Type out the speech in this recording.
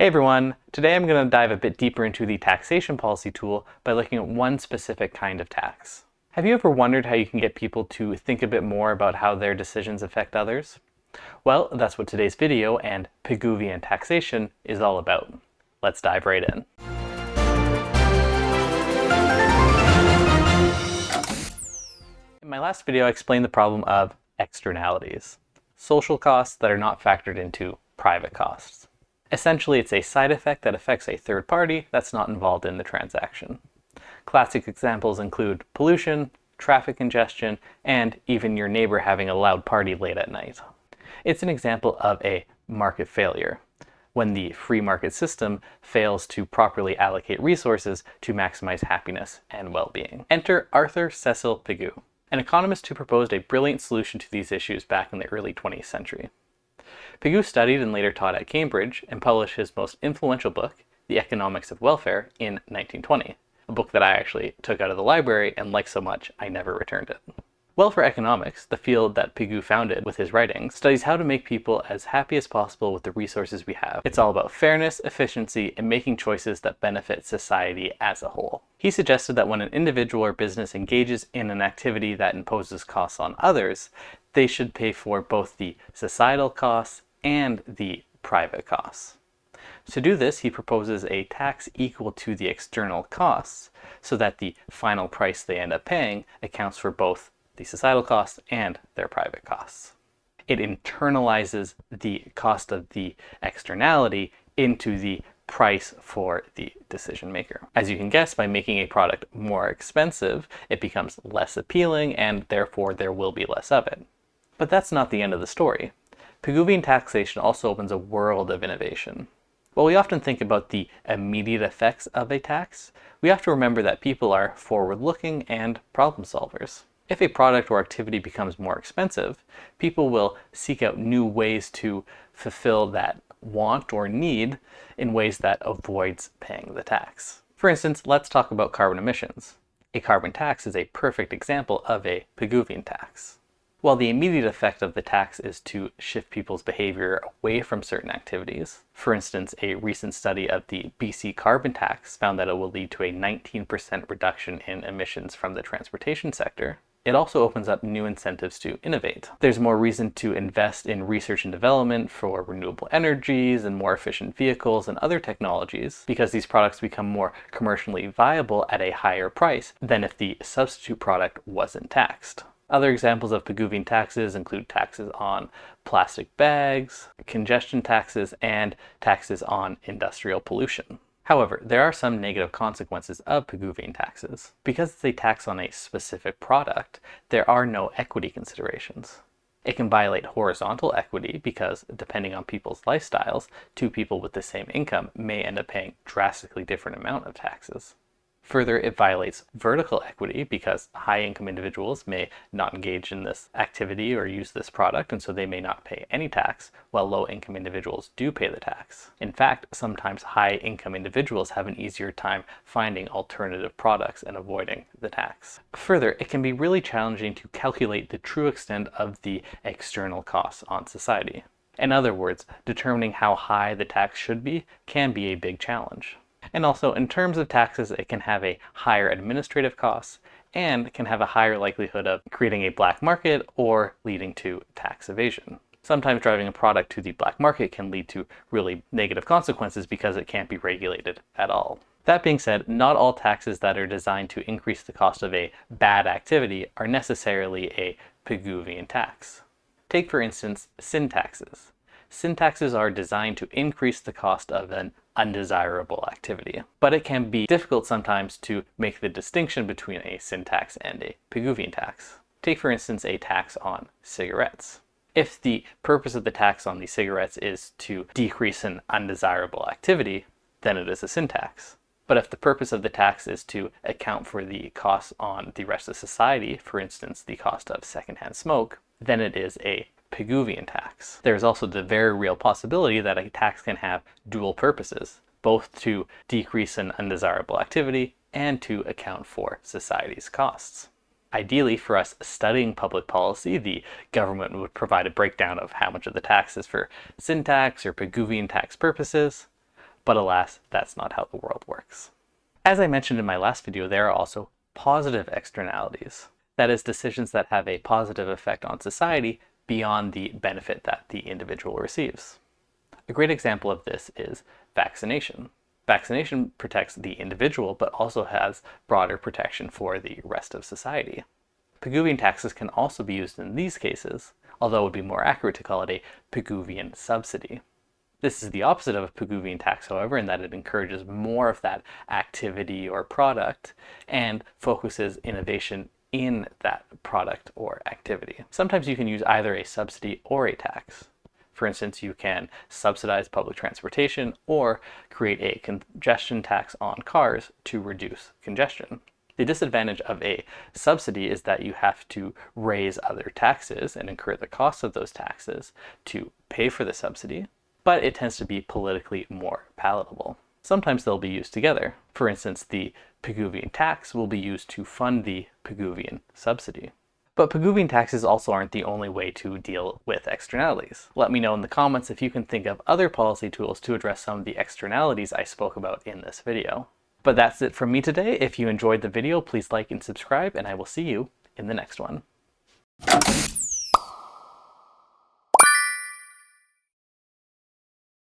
Hey everyone, today I'm going to dive a bit deeper into the taxation policy tool by looking at one specific kind of tax. Have you ever wondered how you can get people to think a bit more about how their decisions affect others? Well, that's what today's video and Pigouvian taxation is all about. Let's dive right in. In my last video, I explained the problem of externalities, social costs that are not factored into private costs. Essentially, it's a side effect that affects a third party that's not involved in the transaction. Classic examples include pollution, traffic congestion, and even your neighbor having a loud party late at night. It's an example of a market failure, when the free market system fails to properly allocate resources to maximize happiness and well-being. Enter Arthur Cecil Pigou, an economist who proposed a brilliant solution to these issues back in the early 20th century. Pigou studied and later taught at Cambridge and published his most influential book, The Economics of Welfare, in 1920, a book that I actually took out of the library and liked so much I never returned it. Welfare economics, the field that Pigou founded with his writings, studies how to make people as happy as possible with the resources we have. It's all about fairness, efficiency, and making choices that benefit society as a whole. He suggested that when an individual or business engages in an activity that imposes costs on others, they should pay for both the societal costs and the private costs. To do this, he proposes a tax equal to the external costs so that the final price they end up paying accounts for both the societal costs and their private costs. It internalizes the cost of the externality into the price for the decision maker. As you can guess, by making a product more expensive, it becomes less appealing and therefore there will be less of it. But that's not the end of the story. Pigouvian taxation also opens a world of innovation. While we often think about the immediate effects of a tax, we have to remember that people are forward-looking and problem solvers. If a product or activity becomes more expensive, people will seek out new ways to fulfill that want or need in ways that avoids paying the tax. For instance, let's talk about carbon emissions. A carbon tax is a perfect example of a Pigouvian tax. While the immediate effect of the tax is to shift people's behavior away from certain activities, for instance, a recent study of the BC carbon tax found that it will lead to a 19% reduction in emissions from the transportation sector, it also opens up new incentives to innovate. There's more reason to invest in research and development for renewable energies and more efficient vehicles and other technologies because these products become more commercially viable at a higher price than if the substitute product wasn't taxed. Other examples of Pigouvian taxes include taxes on plastic bags, congestion taxes, and taxes on industrial pollution. However, there are some negative consequences of Pigouvian taxes. Because it's a tax on a specific product, there are no equity considerations. It can violate horizontal equity because, depending on people's lifestyles, two people with the same income may end up paying drastically different amount of taxes. Further, it violates vertical equity because high-income individuals may not engage in this activity or use this product, and so they may not pay any tax, while low-income individuals do pay the tax. In fact, sometimes high-income individuals have an easier time finding alternative products and avoiding the tax. Further, it can be really challenging to calculate the true extent of the external costs on society. In other words, determining how high the tax should be can be a big challenge. And also, in terms of taxes, it can have a higher administrative cost and can have a higher likelihood of creating a black market or leading to tax evasion. Sometimes driving a product to the black market can lead to really negative consequences because it can't be regulated at all. That being said, not all taxes that are designed to increase the cost of a bad activity are necessarily a Pigouvian tax. Take, for instance, sin taxes. Sin taxes are designed to increase the cost of an undesirable activity, but it can be difficult sometimes to make the distinction between a sin tax and a Pigouvian tax. Take, for instance, a tax on cigarettes. If the purpose of the tax on the cigarettes is to decrease an undesirable activity, then it is a sin tax. But if the purpose of the tax is to account for the costs on the rest of society, for instance, the cost of secondhand smoke, then it is a Pigouvian tax. There is also the very real possibility that a tax can have dual purposes, both to decrease an undesirable activity and to account for society's costs. Ideally, for us studying public policy, the government would provide a breakdown of how much of the tax is for sin tax or Pigouvian tax purposes, But alas, that's not how the world works. As I mentioned in my last video, there are also positive externalities. That is, decisions that have a positive effect on society beyond the benefit that the individual receives. A great example of this is vaccination. Vaccination protects the individual, but also has broader protection for the rest of society. Pigouvian taxes can also be used in these cases, although it would be more accurate to call it a Pigouvian subsidy. This is the opposite of a Pigouvian tax, however, in that it encourages more of that activity or product and focuses innovation in that product or activity. Sometimes you can use either a subsidy or a tax. For instance, you can subsidize public transportation or create a congestion tax on cars to reduce congestion. The disadvantage of a subsidy is that you have to raise other taxes and incur the cost of those taxes to pay for the subsidy, but it tends to be politically more palatable. Sometimes they'll be used together. For instance, the Pigouvian tax will be used to fund the Pigouvian subsidy. But Pigouvian taxes also aren't the only way to deal with externalities. Let me know in the comments if you can think of other policy tools to address some of the externalities I spoke about in this video. But that's it from me today. If you enjoyed the video, please like and subscribe, and I will see you in the next one.